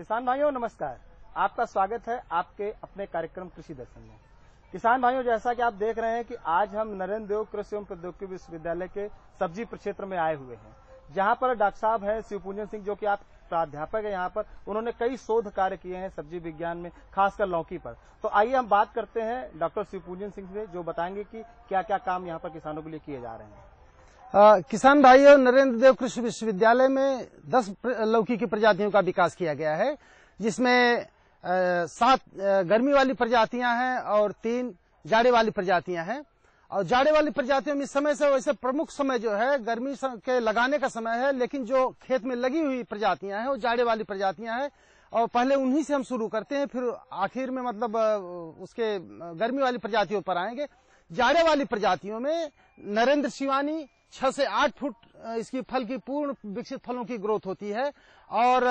किसान भाइयों नमस्कार, आपका स्वागत है आपके अपने कार्यक्रम कृषि दर्शन में। किसान भाइयों, जैसा कि आप देख रहे हैं कि आज हम नरेंद्र देव कृषि एवं प्रौद्योगिकी विश्वविद्यालय के सब्जी प्रक्षेत्र में आए हुए हैं, जहां पर डॉक्टर साहब हैं शिवपूजन सिंह, जो कि आप प्राध्यापक है यहाँ पर। उन्होंने कई शोध कार्य किए हैं सब्जी विज्ञान में, खासकर लौकी पर। तो आइए हम बात करते हैं डॉक्टर शिवपूजन सिंह से, जो बताएंगे कि क्या क्या काम यहाँ पर किसानों के लिए किए जा रहे हैं। किसान भाइयों, नरेंद्र देव कृषि विश्वविद्यालय में 10 लौकी की प्रजातियों का विकास किया गया है, जिसमें 7 गर्मी वाली प्रजातियां हैं और 3 जाड़े वाली प्रजातियां हैं। और जाड़े वाली प्रजातियों में इस समय से वैसे प्रमुख समय जो है गर्मी के लगाने का समय है, लेकिन जो खेत में लगी हुई प्रजातियां हैं वो जाड़े वाली प्रजातियां हैं। और पहले उन्हीं से हम शुरू करते हैं, फिर आखिर में मतलब उसके गर्मी वाली प्रजातियों पर आएंगे। जाड़े वाली प्रजातियों में नरेंद्र शिवानी 6 से 8 फुट इसकी फल की पूर्ण विकसित फलों की ग्रोथ होती है। और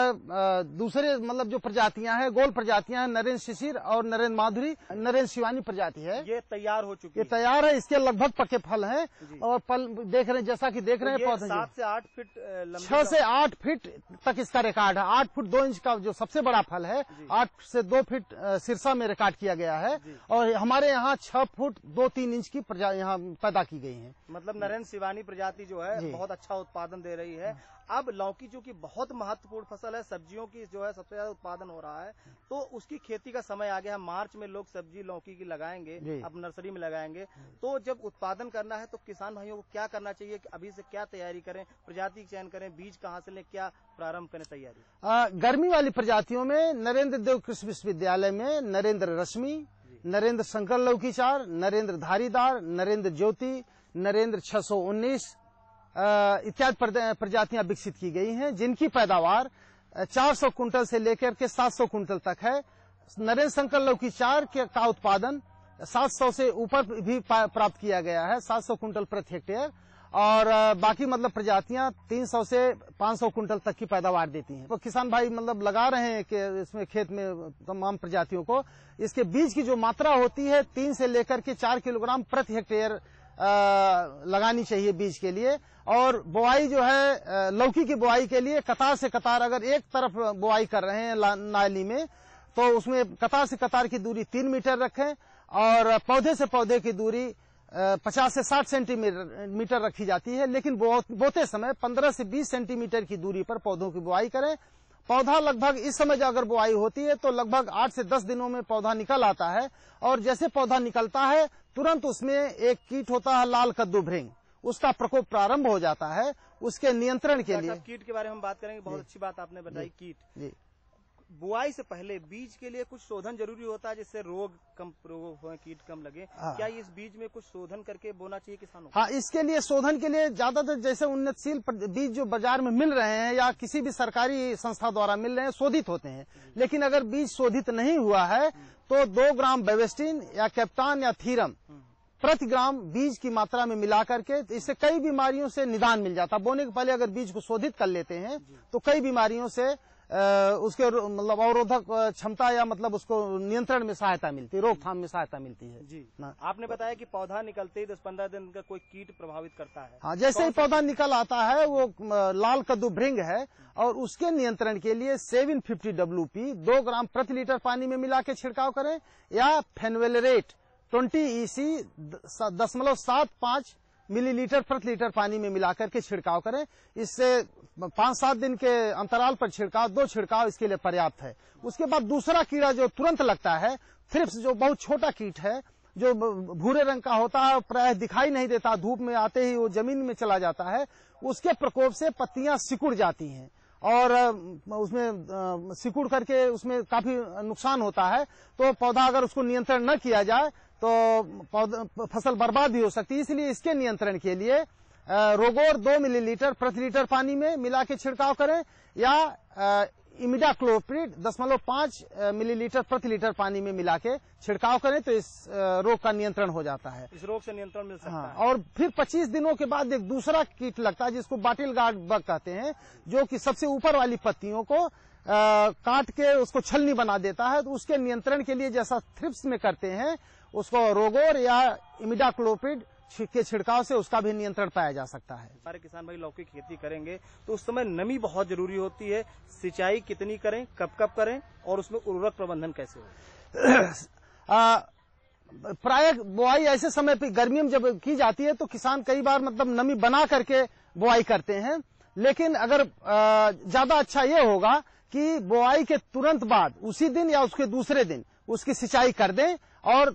दूसरे मतलब जो प्रजातियां हैं, गोल प्रजातियां हैं, नरेंद्र शिशिर और नरेंद्र माधुरी, नरेंद्र शिवानी प्रजाति है। ये तैयार हो चुकी है, ये तैयार है, इसके लगभग पक्के फल हैं। और फल देख रहे हैं, जैसा कि देख रहे हैं, 7 से 8 फीट 6 से 8 फीट तक इसका रिकॉर्ड है। 8 फुट 2 इंच का जो सबसे बड़ा फल है, 8 से 2 फीट सिरसा में रिकॉर्ड किया गया है। और हमारे यहाँ 6 फुट 2-3 इंच की यहाँ पैदा की गई है। मतलब नरेंद्र शिवानी प्रजाति जो है बहुत अच्छा उत्पादन दे रही है। अब लौकी चूंकि बहुत महत्वपूर्ण फसल है, सब्जियों की जो है सबसे ज्यादा उत्पादन हो रहा है, तो उसकी खेती का समय आ गया है। मार्च में लोग सब्जी लौकी की लगाएंगे, अब नर्सरी में लगाएंगे। तो जब उत्पादन करना है तो किसान भाइयों को क्या करना चाहिए, कि अभी से क्या तैयारी करें, प्रजाति चयन करें, बीज कहाँ से लें, क्या प्रारंभ करें तैयारी? गर्मी वाली प्रजातियों में नरेंद्र देव कृषि विश्वविद्यालय में नरेंद्र रश्मि, नरेंद्र शंकर लौकी 4, नरेंद्र धारीदार, नरेंद्र ज्योति, नरेंद्र 619 इत्यादि प्रजातियां विकसित की गई हैं, जिनकी पैदावार 400 कुंटल से लेकर के 700 कुंटल तक है। नरेंद्र शंकर लौकी 4 का उत्पादन 700 से ऊपर भी प्राप्त किया गया है, 700 कुंटल प्रति हेक्टेयर। और बाकी मतलब प्रजातियां 300 से 500 कुंटल तक की पैदावार देती हैं। तो किसान भाई मतलब लगा रहे हैं कि इसमें खेत में तमाम प्रजातियों को, इसके बीज की जो मात्रा होती है 3 से लेकर के 4 किलोग्राम प्रति हेक्टेयर लगानी चाहिए बीज के लिए। और बुआई जो है लौकी की बुआई के लिए कतार से कतार, अगर एक तरफ बुआई कर रहे हैं नाली में, तो उसमें कतार से कतार की दूरी 3 मीटर रखें। और पौधे से पौधे की दूरी 50 से 60 सेंटीमीटर रखी जाती है, लेकिन बोते समय 15 से 20 सेंटीमीटर की दूरी पर पौधों की बुआई करें। पौधा लगभग इस समय जो अगर बुआई होती है तो लगभग 8 से 10 दिनों में पौधा निकल आता है। और जैसे पौधा निकलता है तुरंत उसमें एक कीट होता है लाल कद्दू भृंग, उसका प्रकोप प्रारंभ हो जाता है। उसके नियंत्रण के लिए कीट के बारे में हम बात करेंगे। बहुत अच्छी बात आपने बताई। कीट बुआई से पहले बीज के लिए कुछ शोधन जरूरी होता है, जिससे रोग हो, कीट कम लगे। क्या इस बीज में कुछ शोधन करके बोना चाहिए किसानों को? हाँ, इसके लिए शोधन के लिए ज्यादातर जैसे उन्नतशील बीज जो बाजार में मिल रहे हैं या किसी भी सरकारी संस्था द्वारा मिल रहे हैं, शोधित होते हैं। लेकिन अगर बीज शोधित नहीं हुआ है तो 2 ग्राम बेवेस्टिन या कैप्टान या थीरम प्रति ग्राम बीज की मात्रा में मिला करके, इससे कई बीमारियों से निदान मिल जाता है। बोने के पहले अगर बीज को शोधित कर लेते हैं तो कई बीमारियों से उसके मतलब अवरोधक क्षमता या मतलब उसको नियंत्रण में सहायता मिलती है, रोकथाम में सहायता मिलती है। जी आपने बताया कि पौधा निकलते ही 10-15 दिन का कोई कीट प्रभावित करता है। हाँ, जैसे ही पौधा निकल आता है वो लाल कद्दू भृंग है, और उसके नियंत्रण के लिए 750 WP 2 ग्राम प्रति लीटर पानी में मिला के छिड़काव करें, या फेनवेलरेट 20 EC 0.75 मिलीलीटर प्रति लीटर पानी में मिलाकर के छिड़काव करें। इससे 5-7 दिन के अंतराल पर छिड़काव, 2 छिड़काव इसके लिए पर्याप्त है। उसके बाद दूसरा कीड़ा जो तुरंत लगता है, थ्रिप्स, जो बहुत छोटा कीट है, जो भूरे रंग का होता है, प्राय दिखाई नहीं देता, धूप में आते ही वो जमीन में चला जाता है। उसके प्रकोप से पत्तियां सिकुड़ जाती हैं और उसमें सिकुड़ करके उसमें काफी नुकसान होता है। तो पौधा अगर उसको नियंत्रण न किया जाए तो फसल बर्बाद भी हो सकती है। इसलिए इसके नियंत्रण के लिए रोगोर 2 मिलीलीटर प्रति लीटर पानी में मिला के छिड़काव करें, या इमिडाक्लोप्रिड 0.5 मिलीलीटर प्रति लीटर पानी में मिला के छिड़काव करें, तो इस रोग का नियंत्रण हो जाता है। इस रोग से नियंत्रण मिल सकता है। और फिर 25 दिनों के बाद एक दूसरा कीट लगता है, जिसको बाटिल गार्ड बग कहते हैं, जो कि सबसे ऊपर वाली पत्तियों को काट के उसको छलनी बना देता है। तो उसके नियंत्रण के लिए जैसा थ्रिप्स में करते हैं, उसको रोगोर या इमिडाक्लोप्रिड के छिड़काव से उसका भी नियंत्रण पाया जा सकता है। हमारे किसान भाई लौकी की खेती करेंगे तो उस समय नमी बहुत जरूरी होती है, सिंचाई कितनी करें, कब कब करें और उसमें उर्वरक प्रबंधन कैसे हो? प्राय बुआई ऐसे समय पे गर्मियों में जब की जाती है तो किसान कई बार मतलब नमी बना करके बुआई करते हैं, लेकिन अगर ज्यादा अच्छा ये होगा कि बुआई के तुरंत बाद उसी दिन या उसके दूसरे दिन उसकी सिंचाई कर दें और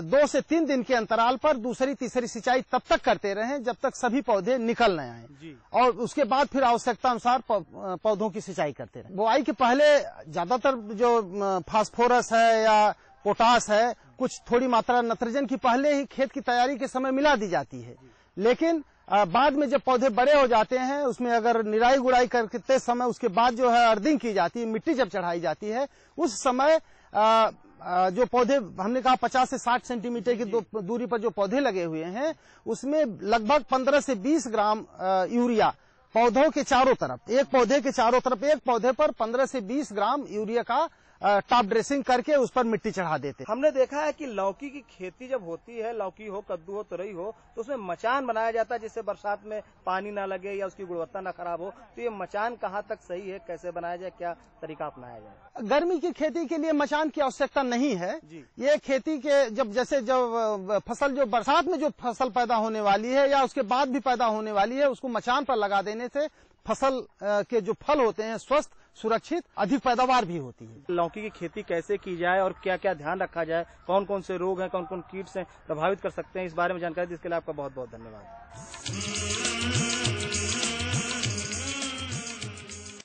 2 से 3 दिन के अंतराल पर दूसरी तीसरी सिंचाई तब तक करते रहें जब तक सभी पौधे निकल न आए और उसके बाद फिर आवश्यकता अनुसार पौधों की सिंचाई करते रहें। बुआई के पहले ज्यादातर जो फास्फोरस है या पोटास है, कुछ थोड़ी मात्रा नाइट्रोजन की पहले ही खेत की तैयारी के समय मिला दी जाती है, लेकिन बाद में जब पौधे बड़े हो जाते हैं उसमें अगर निराई गुड़ाई करते समय उसके बाद जो है अर्थिंग की जाती है, मिट्टी जब चढ़ाई जाती है, उस समय जो पौधे हमने कहा 50 से 60 सेंटीमीटर की दूरी पर जो पौधे लगे हुए हैं उसमें लगभग 15 से 20 ग्राम यूरिया पौधों के चारों तरफ, एक पौधे के चारों तरफ एक पौधे पर 15 से 20 ग्राम यूरिया का टॉप ड्रेसिंग करके उस पर मिट्टी चढ़ा देते। हमने देखा है कि लौकी की खेती जब होती है, लौकी हो, कद्दू हो, तुरई हो, तो उसमें मचान बनाया जाता है जिससे बरसात में पानी ना लगे या उसकी गुणवत्ता ना खराब हो। तो ये मचान कहाँ तक सही है, कैसे बनाया जाए, क्या तरीका अपनाया जाए? गर्मी की खेती के लिए मचान की आवश्यकता नहीं है। ये खेती के जब फसल जो बरसात में जो फसल पैदा होने वाली है या उसके बाद भी पैदा होने वाली है उसको मचान पर लगा देने से फसल के जो फल होते हैं स्वस्थ, सुरक्षित, अधिक पैदावार भी होती है। लौकी की खेती कैसे की जाए और क्या क्या ध्यान रखा जाए, कौन कौन से रोग हैं, कौन कौन कीट से प्रभावित कर सकते हैं, इस बारे में जानकारी दी, इसके लिए आपका बहुत बहुत धन्यवाद।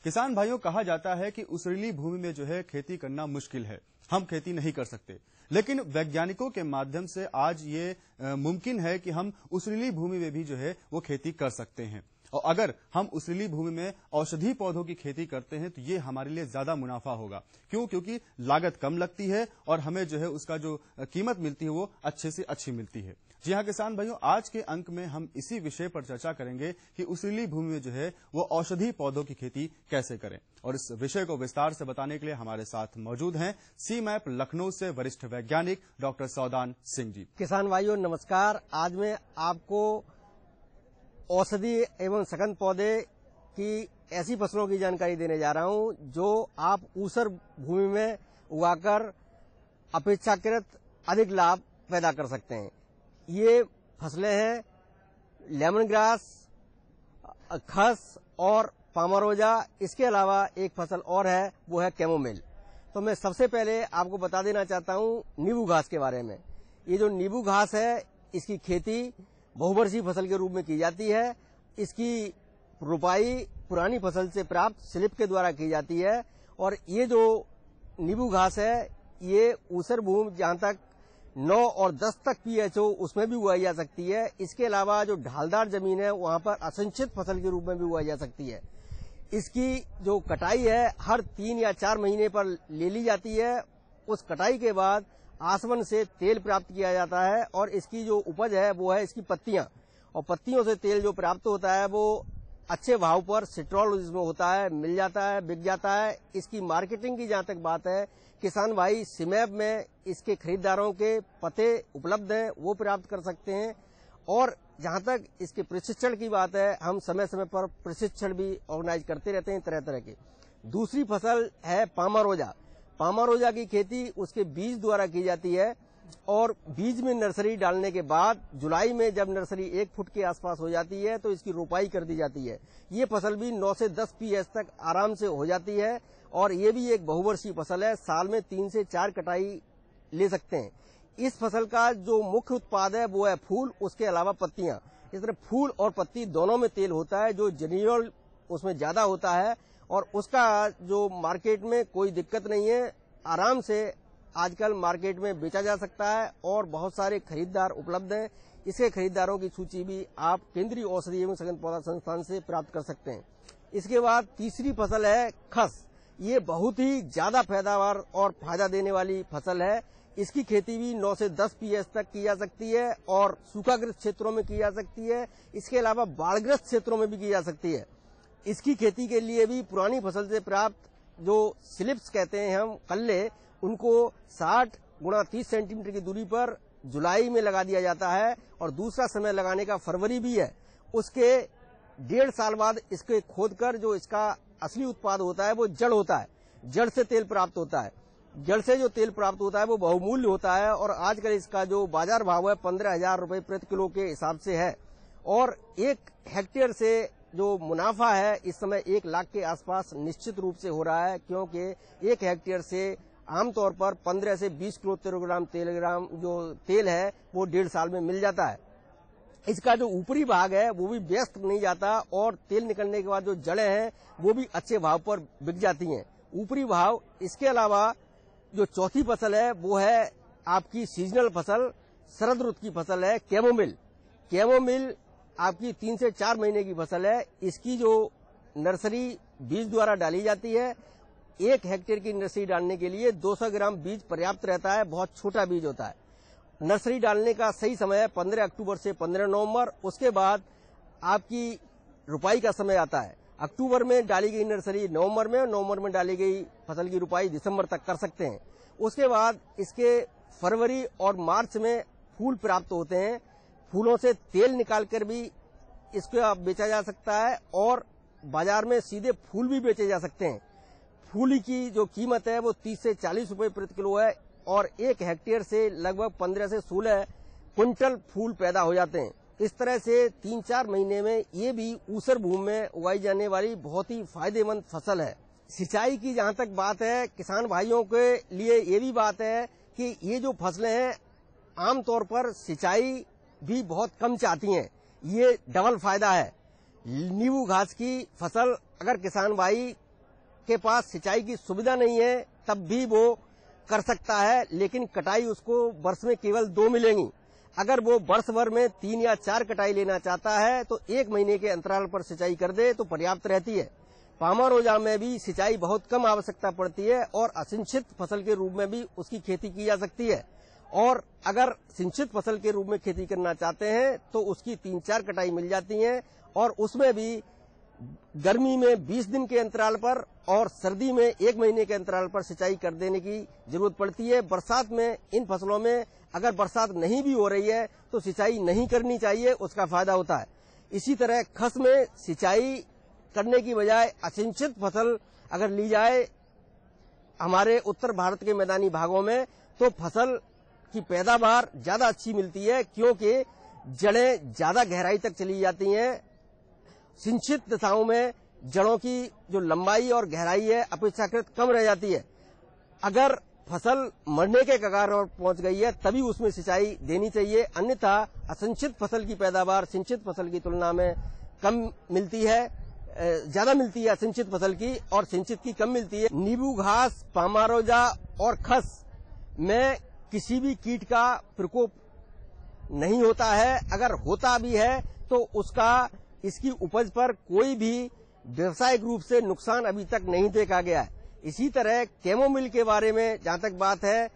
किसान भाइयों, कहा जाता है कि उसरीली भूमि में जो है खेती करना मुश्किल है, हम खेती नहीं कर सकते, लेकिन वैज्ञानिकों के माध्यम से आज ये मुमकिन है कि हम उसरीली भूमि में भी जो है वो खेती कर सकते हैं। और अगर हम उसरीली भूमि में औषधि पौधों की खेती करते हैं तो ये हमारे लिए ज्यादा मुनाफा होगा। क्यों? क्योंकि लागत कम लगती है और हमें जो है उसका जो कीमत मिलती है वो अच्छे से अच्छी मिलती है। जी हाँ किसान भाइयों, आज के अंक में हम इसी विषय पर चर्चा करेंगे कि उसरीली भूमि में जो है वो औषधि पौधों की खेती कैसे करें। और इस विषय को विस्तार से बताने के लिए हमारे साथ मौजूद हैं सी मैप लखनऊ से वरिष्ठ वैज्ञानिक डॉक्टर सौदान सिंह जी। किसान भाइयों नमस्कार। आज मैं आपको औषधि एवं सघन पौधे की ऐसी फसलों की जानकारी देने जा रहा हूं जो आप ऊसर भूमि में उगाकर अपेक्षाकृत अधिक लाभ पैदा कर सकते हैं। ये फसलें हैं लेमन ग्रास, खस और पामारोजा। इसके अलावा एक फसल और है, वो है कैमोमिल। तो मैं सबसे पहले आपको बता देना चाहता हूं नींबू घास के बारे में। ये जो नींबू घास है इसकी खेती बहुवर्षीय फसल के रूप में की जाती है। इसकी रुपाई पुरानी फसल से प्राप्त स्लिप के द्वारा की जाती है। और ये जो नींबू घास है ये ऊसर भूमि जहां तक 9 और 10 तक पीएच हो उसमें भी उगाई जा सकती है। इसके अलावा जो ढालदार जमीन है वहां पर असिंचित फसल के रूप में भी उगाई जा सकती है। इसकी जो कटाई है हर 3 या 4 महीने पर ले ली जाती है। उस कटाई के बाद आसवन से तेल प्राप्त किया जाता है और इसकी जो उपज है वो है इसकी पत्तियां। और पत्तियों से तेल जो प्राप्त होता है वो अच्छे भाव पर सिट्रॉल जिसमें होता है मिल जाता है, बिक जाता है। इसकी मार्केटिंग की जहां तक बात है, किसान भाई सीमैप में इसके खरीदारों के पते उपलब्ध हैं, वो प्राप्त कर सकते हैं। और जहां तक इसके प्रशिक्षण की बात है, हम समय समय पर प्रशिक्षण भी ऑर्गेनाइज करते रहते हैं तरह तरह के। दूसरी फसल है पामारोजा। पामारोजा की खेती उसके बीज द्वारा की जाती है और बीज में नर्सरी डालने के बाद जुलाई में जब नर्सरी 1 फुट के आसपास हो जाती है तो इसकी रोपाई कर दी जाती है। ये फसल भी 9 से 10 पीएच तक आराम से हो जाती है और ये भी एक बहुवर्षीय फसल है। साल में 3 से 4 कटाई ले सकते हैं। इस फसल का जो मुख्य उत्पाद है वो है फूल, उसके अलावा पत्तियां। इस तरह फूल और पत्ती दोनों में तेल होता है, जो जेनियोल उसमें ज्यादा होता है और उसका जो मार्केट में कोई दिक्कत नहीं है, आराम से आजकल मार्केट में बेचा जा सकता है और बहुत सारे खरीदार उपलब्ध हैं। इसके खरीदारों की सूची भी आप केंद्रीय औषधि एवं सघन पौधा संस्थान से प्राप्त कर सकते हैं। इसके बाद तीसरी फसल है खस। ये बहुत ही ज्यादा पैदावार और फायदा देने वाली फसल है। इसकी खेती भी 9 से 10 पीएच तक की जा सकती है और सूखाग्रस्त क्षेत्रों में की जा सकती है। इसके अलावा बाढ़ग्रस्त क्षेत्रों में भी की जा सकती है। इसकी खेती के लिए भी पुरानी फसल से प्राप्त जो स्लिप्स कहते हैं हम कल्ले, उनको 60 गुणा 30 सेंटीमीटर की दूरी पर जुलाई में लगा दिया जाता है और दूसरा समय लगाने का फरवरी भी है। उसके 1.5 साल बाद इसके खोदकर जो इसका असली उत्पाद होता है वो जड़ होता है। जड़ से तेल प्राप्त होता है। जड़ से जो तेल प्राप्त होता है वो बहुमूल्य होता है और आजकल इसका जो बाजार भाव है 15,000 रुपए प्रति किलो के हिसाब से है। और 1 हेक्टेयर से जो मुनाफा है इस समय 1 लाख के आसपास निश्चित रूप से हो रहा है, क्योंकि 1 हेक्टेयर से आमतौर पर 15 से 20 किलोग्राम जो तेल है वो 1.5 साल में मिल जाता है। इसका जो ऊपरी भाग है वो भी व्यस्त नहीं जाता और तेल निकलने के बाद जो जड़ें हैं वो भी अच्छे भाव पर बिक जाती हैं। ऊपरी भाव। इसके अलावा जो चौथी फसल है वो है आपकी सीजनल फसल, शरद ऋतु की फसल है कैमोमिल। कैमोमिल आपकी 3 से 4 महीने की फसल है। इसकी जो नर्सरी बीज द्वारा डाली जाती है, 1 हेक्टेयर की नर्सरी डालने के लिए 200 ग्राम बीज पर्याप्त रहता है। बहुत छोटा बीज होता है। नर्सरी डालने का सही समय है 15 अक्टूबर से 15 नवंबर। उसके बाद आपकी रुपाई का समय आता है। अक्टूबर में डाली गई नर्सरी नवंबर में, नवंबर में डाली गई फसल की रुपाई दिसंबर तक कर सकते हैं। उसके बाद इसके फरवरी और मार्च में फूल प्राप्त होते हैं। फूलों से तेल निकालकर भी इसको बेचा जा सकता है और बाजार में सीधे फूल भी बेचे जा सकते हैं। फूल की जो कीमत है वो 30 से 40 रुपए प्रति किलो है और 1 हेक्टेयर से लगभग 15 से 16 क्विंटल फूल पैदा हो जाते हैं। इस तरह से 3-4 महीने में ये भी ऊसर भूमि में उगाई जाने वाली बहुत ही फायदेमंद फसल है। सिंचाई की जहां तक बात है, किसान भाइयों के लिए ये भी बात है कि ये जो फसलें हैं आमतौर पर सिंचाई भी बहुत कम चाहती हैं। ये डबल फायदा है। नींबू घास की फसल अगर किसान भाई के पास सिंचाई की सुविधा नहीं है तब भी वो कर सकता है, लेकिन कटाई उसको वर्ष में केवल 2 मिलेंगी। अगर वो वर्ष भर में 3 या 4 कटाई लेना चाहता है तो 1 महीने के अंतराल पर सिंचाई कर दे तो पर्याप्त रहती है। पामारोजा में भी सिंचाई बहुत कम आवश्यकता पड़ती है और असिंचित फसल के रूप में भी उसकी खेती की जा सकती है। और अगर सिंचित फसल के रूप में खेती करना चाहते हैं तो उसकी 3-4 कटाई मिल जाती हैं और उसमें भी गर्मी में 20 दिन के अंतराल पर और सर्दी में 1 महीने के अंतराल पर सिंचाई कर देने की जरूरत पड़ती है। बरसात में इन फसलों में अगर बरसात नहीं भी हो रही है तो सिंचाई नहीं करनी चाहिए, उसका फायदा होता है। इसी तरह खस में सिंचाई करने की बजाय असिंचित फसल अगर ली जाए हमारे उत्तर भारत के मैदानी भागों में तो फसल की पैदावार ज्यादा अच्छी मिलती है, क्योंकि जड़ें ज्यादा गहराई तक चली जाती हैं। सिंचित दिशाओं में जड़ों की जो लंबाई और गहराई है अपेक्षाकृत कम रह जाती है। अगर फसल मरने के कगार पर पहुंच गई है तभी उसमें सिंचाई देनी चाहिए, अन्यथा असिंचित फसल की पैदावार सिंचित फसल की तुलना में कम मिलती है, ज्यादा मिलती है असिंचित फसल की और सिंचित की कम मिलती है। नींबू घास, पामारोजा और खस में किसी भी कीट का प्रकोप नहीं होता है। अगर होता भी है तो उसका इसकी उपज पर कोई भी व्यवसायिक रूप से नुकसान अभी तक नहीं देखा गया है। इसी तरह कैमोमिल के बारे में जहां तक बात है,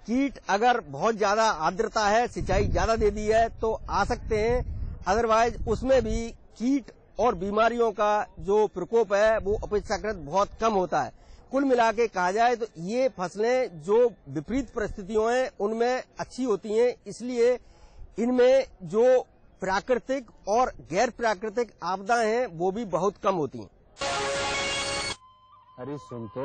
कीट अगर बहुत ज्यादा आर्द्रता है, सिंचाई ज्यादा दे दी है तो आ सकते हैं, अदरवाइज उसमें भी कीट और बीमारियों का जो प्रकोप है वो अपेक्षाकृत बहुत कम होता है। कुल मिला के कहा जाए तो ये फसलें जो विपरीत परिस्थितियों हैं उनमें अच्छी होती हैं, इसलिए इनमें जो प्राकृतिक और गैर प्राकृतिक आपदाएं हैं वो भी बहुत कम होती हैं। अरे सुन तो।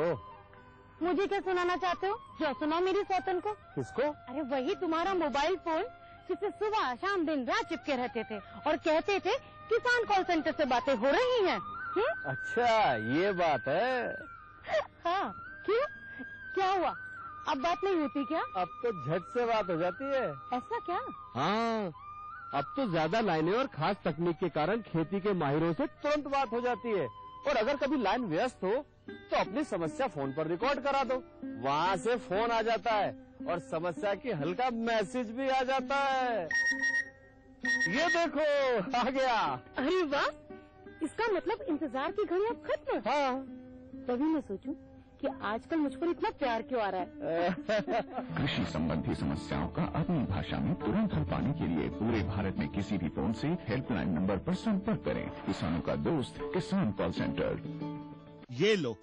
मुझे क्या सुनाना चाहते हो? जो सुनाओ मेरी सौतन को। किसको? अरे वही तुम्हारा मोबाइल फोन जिससे सुबह शाम दिन रात चिपके रहते थे और कहते थे किसान कॉल सेंटर से बातें हो रही हैं। अच्छा ये बात है। हाँ, क्यों? क्या हुआ? अब बात नहीं होती क्या? अब तो झट से बात हो जाती है। ऐसा क्या? हाँ, अब तो ज्यादा लाइनें और खास तकनीक के कारण खेती के माहिरों से तुरंत बात हो जाती है। और अगर कभी लाइन व्यस्त हो तो अपनी समस्या फोन पर रिकॉर्ड करा दो, वहाँ से फोन आ जाता है और समस्या की हल का मैसेज भी आ जाता है। ये देखो आ गया। अरे वाह, इसका मतलब इंतजार की घड़ी अब खत्म। हाँ, तभी मैं सोचूं कि आजकल मुझ पर इतना प्यार क्यों आ रहा है। कृषि संबंधी समस्याओं का अपनी भाषा में तुरंत हल पाने के लिए पूरे भारत में किसी भी फोन से हेल्पलाइन नंबर पर संपर्क करें। किसानों का दोस्त किसान कॉल सेंटर। ये लो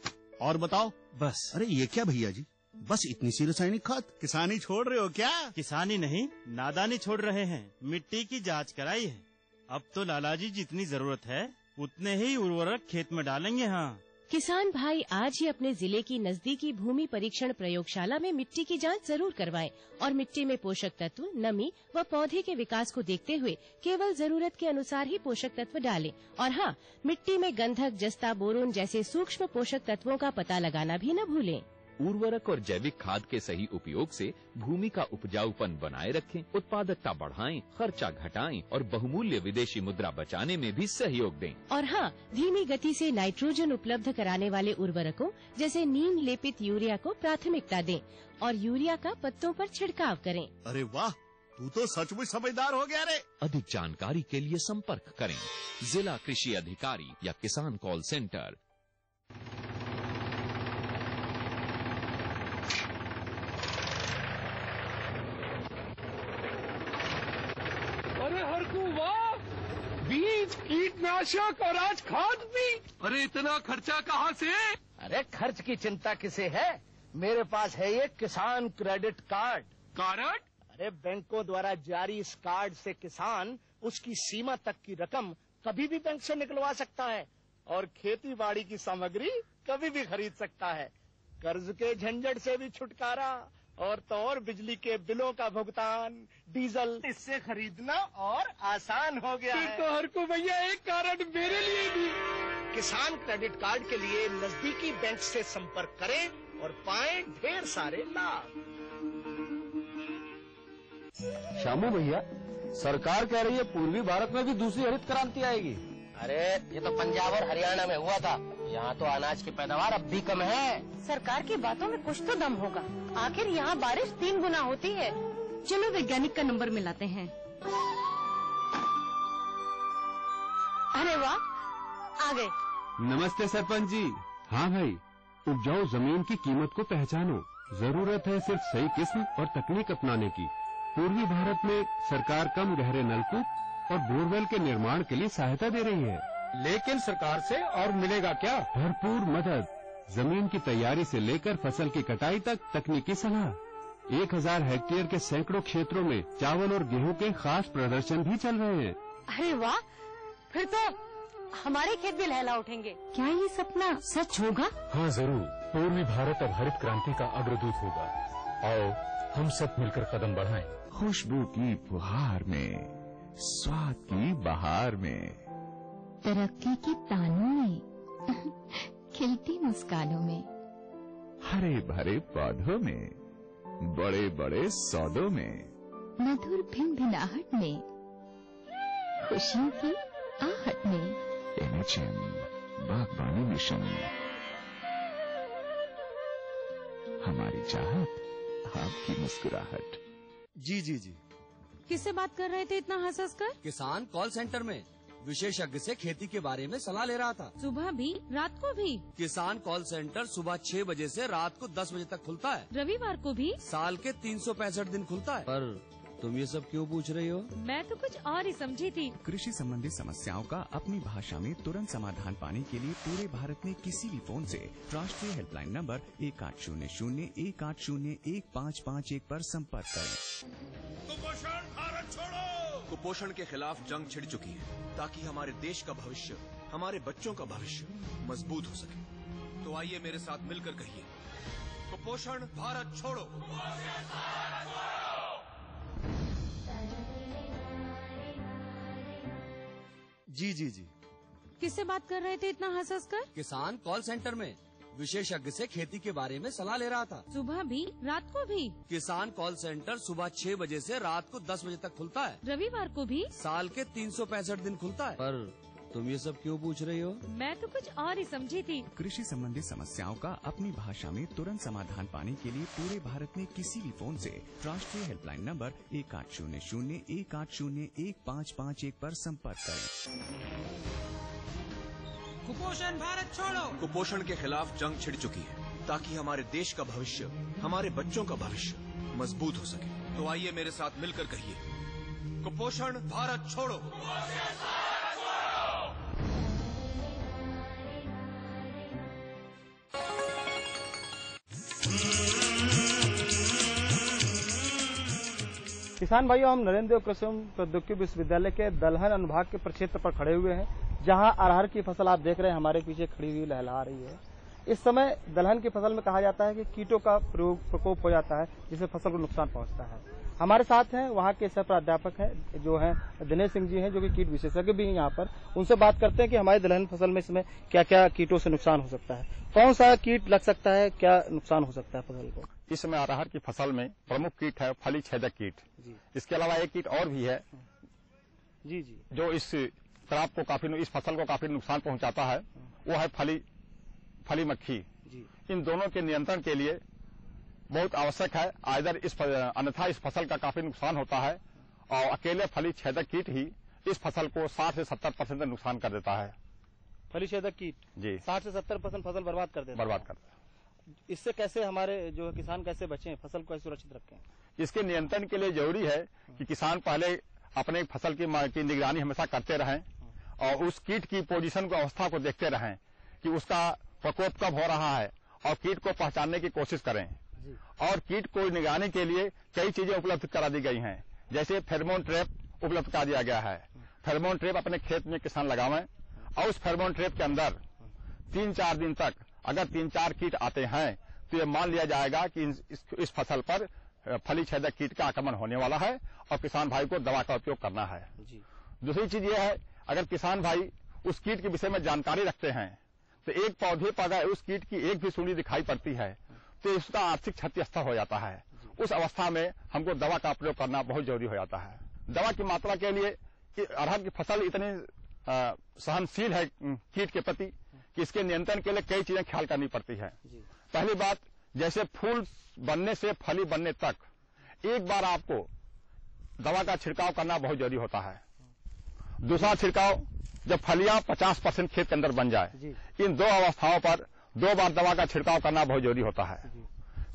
और बताओ। बस। अरे ये क्या भैया जी, बस इतनी सी रासायनिक खाद। किसानी छोड़ रहे हो क्या? किसानी नहीं, नादानी छोड़ रहे हैं। मिट्टी की जांच कराई है। अब तो लालाजी जितनी जरूरत है उतने ही उर्वरक खेत में डालेंगे। हाँ, किसान भाई आज ही अपने जिले की नजदीकी भूमि परीक्षण प्रयोगशाला में मिट्टी की जांच जरूर करवाएं और मिट्टी में पोषक तत्व, नमी व पौधे के विकास को देखते हुए केवल जरूरत के अनुसार ही पोषक तत्व डालें। और हाँ, मिट्टी में गंधक, जस्ता, बोरोन जैसे सूक्ष्म पोषक तत्वों का पता लगाना भी न भूलें। उर्वरक और जैविक खाद के सही उपयोग से भूमि का उपजाऊपन बनाए रखें, उत्पादकता बढ़ाएं, खर्चा घटाएं और बहुमूल्य विदेशी मुद्रा बचाने में भी सहयोग दें। और हाँ, धीमी गति से नाइट्रोजन उपलब्ध कराने वाले उर्वरकों जैसे नीम लेपित यूरिया को प्राथमिकता दें और यूरिया का पत्तों पर छिड़काव करें। अरे वाह, तू तो सचमुच समझदार हो गया रे। अधिक जानकारी के लिए संपर्क करें जिला कृषि अधिकारी या किसान कॉल सेंटर। अरे हरकू वाह, बीज, कीटनाशक और आज खाद भी। अरे इतना खर्चा कहाँ से? अरे खर्च की चिंता किसे है, मेरे पास है ये किसान क्रेडिट कार्ड। कार्ड? अरे बैंकों द्वारा जारी इस कार्ड से किसान उसकी सीमा तक की रकम कभी भी बैंक से निकलवा सकता है और खेती बाड़ी की सामग्री कभी भी खरीद सकता है। कर्ज के झंझट से भी छुटकारा और तो और बिजली के बिलों का भुगतान, डीजल इससे खरीदना और आसान हो गया है। तो हर को भैया एक कार्ड मेरे लिए भी। किसान क्रेडिट कार्ड के लिए नजदीकी बैंक से संपर्क करें और पाएं ढेर सारे लाभ। शामू भैया, सरकार कह रही है पूर्वी भारत में भी दूसरी हरित क्रांति आएगी। अरे ये तो पंजाब और हरियाणा में हुआ था, यहाँ तो अनाज की पैदावार अब भी कम है। सरकार की बातों में कुछ तो दम होगा, आखिर यहाँ बारिश 3 गुना होती है। चलो वैज्ञानिक का नंबर मिलाते हैं। अरे वाह, आ गए। नमस्ते सरपंच जी। हाँ भाई, उपजाऊ जमीन की कीमत को पहचानो। जरूरत है सिर्फ सही किस्म और तकनीक अपनाने की। पूर्वी भारत में सरकार कम गहरे नलकूप और बोरवेल के निर्माण के लिए सहायता दे रही है। लेकिन सरकार से और मिलेगा क्या? भरपूर मदद, जमीन की तैयारी से लेकर फसल की कटाई तक तकनीकी सलाह। 1000 हेक्टेयर के सैकड़ों क्षेत्रों में चावल और गेहूं के खास प्रदर्शन भी चल रहे हैं। अरे वाह, फिर तो हमारे खेत भी लहला उठेंगे। क्या ये सपना सच होगा? हाँ जरूर, पूर्वी भारत अब हरित क्रांति का अग्रदूत होगा। आओ हम सब मिलकर कदम बढ़ाएं। खुशबू की फुहार में, स्वाद की बहार में, तरक्की की तानों में, खिलती मुस्कानों में, हरे भरे पौधों में, बड़े बड़े सौदों में, मधुर भिनभिनाहट में, खुशियों की आहट में। NHM बागबानी मिशन, हमारी चाहत, आपकी मुस्कुराहट। जी जी जी। किससे बात कर रहे थे इतना हंस कर? किसान कॉल सेंटर में विशेषज्ञ से खेती के बारे में सलाह ले रहा था। सुबह भी, रात को भी? किसान कॉल सेंटर सुबह 6 बजे से रात को 10 बजे तक खुलता है। रविवार को भी? साल के 365 दिन खुलता है। पर तुम ये सब क्यों पूछ रही हो? मैं तो कुछ और ही समझी थी। कृषि संबंधी समस्याओं का अपनी भाषा में तुरंत समाधान पाने के लिए पूरे भारत में किसी भी फोन से राष्ट्रीय हेल्पलाइन नंबर 1800-1801-551 पर संपर्क करें। कुपोषण भारत छोड़ो। कुपोषण के खिलाफ जंग छिड़ चुकी है ताकि हमारे देश का भविष्य, हमारे बच्चों का भविष्य मजबूत हो सके। तो आइए मेरे साथ मिलकर कहिए, कुपोषण भारत छोड़ो। जी जी जी। किससे बात कर रहे थे इतना हंस कर? किसान कॉल सेंटर में विशेषज्ञ से खेती के बारे में सलाह ले रहा था। सुबह भी, रात को भी? किसान कॉल सेंटर सुबह 6 बजे से रात को 10 बजे तक खुलता है। रविवार को भी? साल के 365 दिन खुलता है। पर तुम ये सब क्यों पूछ रही हो? मैं तो कुछ और ही समझी थी। कृषि संबंधी समस्याओं का अपनी भाषा में तुरंत समाधान पाने के लिए पूरे भारत में किसी भी फोन से राष्ट्रीय हेल्पलाइन नंबर 1800-1801-551 पर संपर्क करें। कुपोषण भारत छोड़ो। कुपोषण के खिलाफ जंग छिड़ चुकी है ताकि हमारे देश का भविष्य, हमारे बच्चों का भविष्य मजबूत हो सके। तो आइए मेरे साथ मिलकर कहिए, कुपोषण भारत छोड़ो। किसान भाइयों, हम नरेंद्र देव कृषि एवं प्रौद्योगिकी विश्वविद्यालय के दलहन अनुभाग के प्रक्षेत्र पर खड़े हुए हैं, जहां अरहर की फसल आप देख रहे हैं हमारे पीछे खड़ी हुई लहला रही है। इस समय दलहन की फसल में कहा जाता है कि कीटों का प्रकोप हो जाता है, जिससे फसल को नुकसान पहुंचता है। हमारे साथ हैं वहां के सह प्राध्यापक हैं जो हैं दिनेश सिंह जी हैं, जो कि कीट विशेषज्ञ भी हैं यहाँ पर। उनसे बात करते हैं कि हमारी दलहन फसल में इसमें क्या क्या कीटों से नुकसान हो सकता है, कौन सा कीट लग सकता है, क्या नुकसान हो सकता है फसल को। इस समय अरहर की फसल में प्रमुख कीट है फली छेदक कीट। इसके अलावा एक कीट और भी है जी, जो इस क्रॉप को इस फसल को काफी नुकसान पहुंचाता है, वो है फली मक्खी। इन दोनों के नियंत्रण के लिए बहुत आवश्यक है, अन्यथा इस फसल का काफी नुकसान होता है और अकेले फली छेदक कीट ही इस फसल को 60 से 70% नुकसान कर देता है। फली छेदक कीट जी 60 से 70% फसल बर्बाद कर देता है। इससे कैसे हमारे जो किसान कैसे बचें, फसल को कैसे सुरक्षित रखें? इसके नियंत्रण के लिए जरूरी है कि किसान पहले अपने फसल की निगरानी हमेशा करते रहें और उस कीट की पोजीशन को, अवस्था को देखते रहें कि उसका प्रकोप कब हो रहा है और कीट को पहचानने की कोशिश करें। और कीट को निगरानी के लिए कई चीजें उपलब्ध करा दी गई हैं, जैसे फेरोमोन ट्रैप उपलब्ध करा दिया गया है। फेरोमोन ट्रैप अपने खेत में किसान लगावें और उस फेरोमोन ट्रैप के अंदर 3-4 दिन तक अगर 3-4 कीट आते हैं तो ये मान लिया जाएगा कि इस फसल पर फली छेदक कीट का आक्रमण होने वाला है और किसान भाई को दवा का उपयोग करना है। दूसरी चीज ये है, अगर किसान भाई उस कीट के विषय में जानकारी रखते हैं तो एक पौधे पर अगर उस कीट की एक भी सूंडी दिखाई पड़ती है तो इसका आर्थिक क्षतिग्रस्त हो जाता है। उस अवस्था में हमको दवा का प्रयोग करना बहुत जरूरी हो जाता है। दवा की मात्रा के लिए अरहर की फसल इतनी सहनशील है कीट के प्रति कि इसके नियंत्रण के लिए कई चीजें ख्याल करनी पड़ती है। पहली बात, जैसे फूल बनने से फली बनने तक एक बार आपको दवा का छिड़काव करना बहुत जरूरी होता है। दूसरा छिड़काव, जब फलियां 50% खेत के अंदर बन जाए, इन 2 अवस्थाओं पर 2 बार दवा का छिड़काव करना बहुत जरूरी होता है।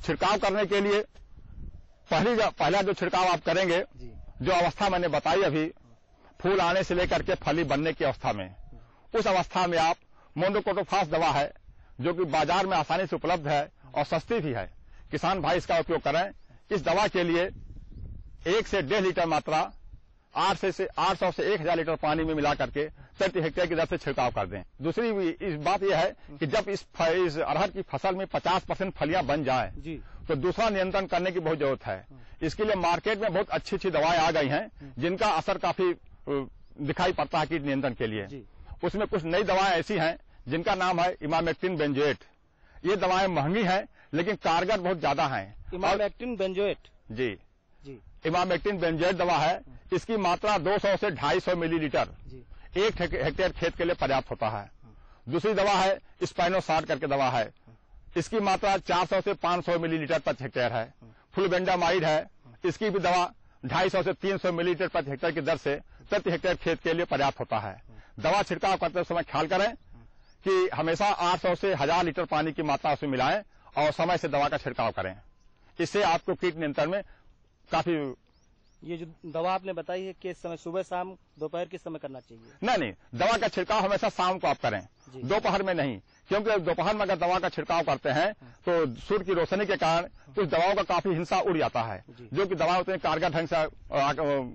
छिड़काव करने के लिए पहला जो छिड़काव आप करेंगे, जो अवस्था मैंने बताई अभी, फूल आने से लेकर के फली बनने की अवस्था में, उस अवस्था में आप मोनोक्रोटोफास दवा है जो कि बाजार में आसानी से उपलब्ध है और सस्ती भी है, किसान भाई इसका उपयोग करें। इस दवा के लिए 1 से 1.5 लीटर मात्रा 800 से 1000 लीटर पानी में मिला करके प्रति हेक्टेयर की दर से छिड़काव कर दें। दूसरी इस बात यह है कि जब इस अरहर की फसल में 50% फलियां बन जाए तो दूसरा नियंत्रण करने की बहुत जरूरत है। इसके लिए मार्केट में बहुत अच्छी अच्छी दवाएं आ गई हैं जिनका असर काफी दिखाई पड़ता है कीट नियंत्रण के लिए। उसमें कुछ नई दवाएं ऐसी हैं जिनका नाम है इमामेक्टिन बेंजोएट। ये दवाएं महंगी हैं लेकिन कारगर बहुत ज्यादा हैं। इमामेक्टिन बेंजोएट जी इमामेक्टिन बेंजोएट दवा है। इसकी मात्रा 200 से 250 मिलीलीटर 1 हेक्टेयर खेत के लिए पर्याप्त होता है। दूसरी दवा है स्पाइनोसाट करके दवा है, इसकी मात्रा 400 से 500 मिलीलीटर प्रति हेक्टेयर है। फ्लुबेंडामाइड है, इसकी भी दवा 250 से 300 मिलीलीटर प्रति हेक्टेयर की दर से प्रति हेक्टेयर खेत के लिए पर्याप्त होता है। दवा छिड़काव करते समय ख्याल करें कि हमेशा 800 से 1000 लीटर पानी की मात्रा उसमें मिलाएं और समय से दवा का छिड़काव करें। इससे आपको कीट नियंत्रण में काफी। ये जो दवा आपने बताई है किस समय, सुबह शाम दोपहर किस समय करना चाहिए? नहीं, दवा का छिड़काव हमेशा शाम को आप करें, दोपहर में नहीं, क्योंकि दोपहर में अगर दवा का छिड़काव करते हैं तो सूर्य की रोशनी के कारण कुछ दवाओं का काफी हिंसा उड़ जाता है, जो कि दवाएं उतनी कारगर ढंग से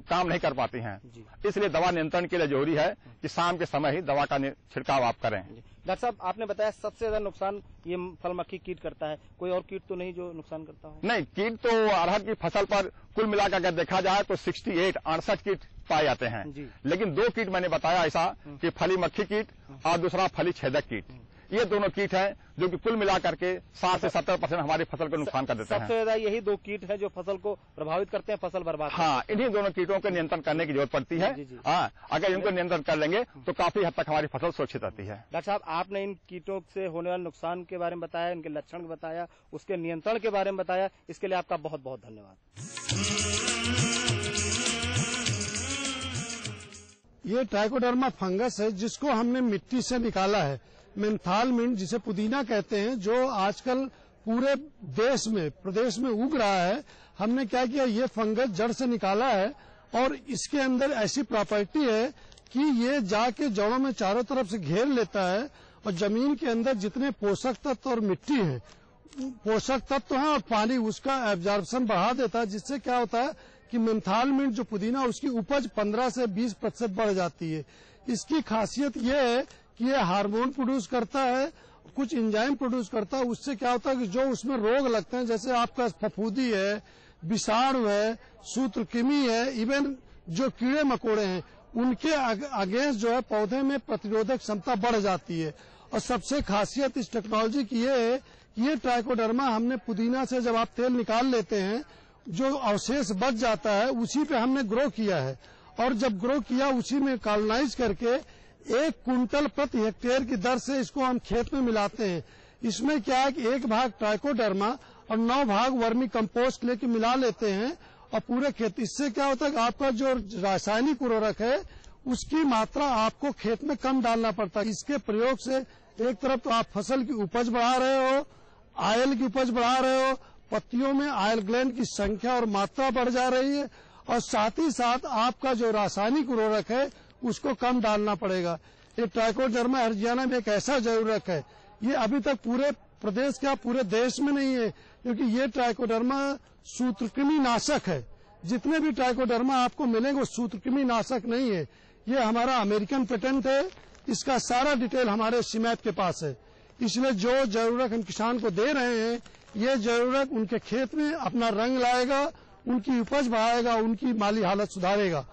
काम नहीं कर पाती हैं। इसलिए दवा नियंत्रण के लिए जरूरी है कि शाम के समय ही दवा का छिड़काव आप करें। डॉक्टर साहब, आपने बताया सबसे ज्यादा नुकसान ये फल मक्खी कीट करता है, कोई और कीट तो नहीं जो नुकसान करता हो? नहीं, कीट तो अरहर की फसल पर कुल मिलाकर अगर देखा जाए तो 68 कीट पाए जाते हैं, लेकिन 2 कीट मैंने बताया ऐसा कि फली मक्खी कीट और दूसरा फली छेदक कीट। ये दोनों कीट हैं जो कि कुल मिलाकर के 60 से 70% हमारी फसल को नुकसान कर देते हैं। सबसे ज्यादा यही 2 कीट हैं जो फसल को प्रभावित करते हैं, फसल बर्बाद। हाँ, इन्हीं दोनों कीटों को नियंत्रण करने की जरूरत पड़ती है। हाँ, अगर इनको नियंत्रण कर लेंगे तो काफी हद तक हमारी फसल सुरक्षित रहती है। डॉक्टर साहब, आपने इन कीटों से होने वाले नुकसान के बारे में बताया, इनके लक्षण बताया, उसके नियंत्रण के बारे में बताया, इसके लिए आपका बहुत बहुत धन्यवाद। ये ट्राइकोडर्मा फंगस है जिसको हमने मिट्टी से निकाला है। मेंथाल मिंट जिसे पुदीना कहते हैं, जो आजकल पूरे देश में प्रदेश में उग रहा है। हमने क्या किया, ये फंगस जड़ से निकाला है और इसके अंदर ऐसी प्रॉपर्टी है कि ये जाके जड़ों में चारों तरफ से घेर लेता है और जमीन के अंदर जितने पोषक तत्व और मिट्टी है, पोषक तत्व हैं और पानी, उसका एब्जॉर्प्शन बढ़ा देता है, जिससे क्या होता है कि मेंथालमिंट जो पुदीना उसकी उपज 15 से 20% बढ़ जाती है। इसकी खासियत ये है कि ये हार्मोन प्रोड्यूस करता है, कुछ एंजाइम प्रोड्यूस करता है। उससे क्या होता है कि जो उसमें रोग लगते हैं, जैसे आपका फफूंदी है, विषाणु है, सूत्रकृमि है, इवन जो कीड़े मकोड़े हैं, उनके अगेंस्ट जो है पौधे में प्रतिरोधक क्षमता बढ़ जाती है। और सबसे खासियत इस टेक्नोलॉजी की ये है कि ये ट्राइकोडर्मा हमने पुदीना से जब आप तेल निकाल लेते हैं, जो अवशेष बच जाता है उसी पे हमने ग्रो किया है। और जब ग्रो किया उसी में कॉलोनाइज करके 1 कुंटल प्रति हेक्टेयर की दर से इसको हम खेत में मिलाते हैं। इसमें क्या है कि 1 भाग ट्राइकोडर्मा और 9 भाग वर्मी कंपोस्ट लेके मिला लेते हैं और पूरे खेत। इससे क्या होता है कि आपका जो रासायनिक उर्वरक है उसकी मात्रा आपको खेत में कम डालना पड़ता है। इसके प्रयोग से एक तरफ तो आप फसल की उपज बढ़ा रहे हो, आयल की उपज बढ़ा रहे हो, पत्तियों में आयल ग्लैंड की संख्या और मात्रा बढ़ जा रही है, और साथ ही साथ आपका जो रासायनिक उर्वरक है उसको कम डालना पड़ेगा। ये ट्राइकोडर्मा एरिजियाना में एक ऐसा जरूरत है, ये अभी तक पूरे प्रदेश क्या पूरे देश में नहीं है, क्योंकि ये ट्राइकोडर्मा सूत्रकृमि नाशक है। जितने भी ट्राइकोडर्मा आपको मिलेंगे वो सूत्रकृमि नाशक नहीं है। ये हमारा अमेरिकन पेटेंट है, इसका सारा डिटेल हमारे सीमैप के पास है। इसलिए जो जरूरत हम किसान को दे रहे हैं, ये जरूरत उनके खेत में अपना रंग लाएगा, उनकी उपज बढ़ाएगा, उनकी माली हालत सुधारेगा।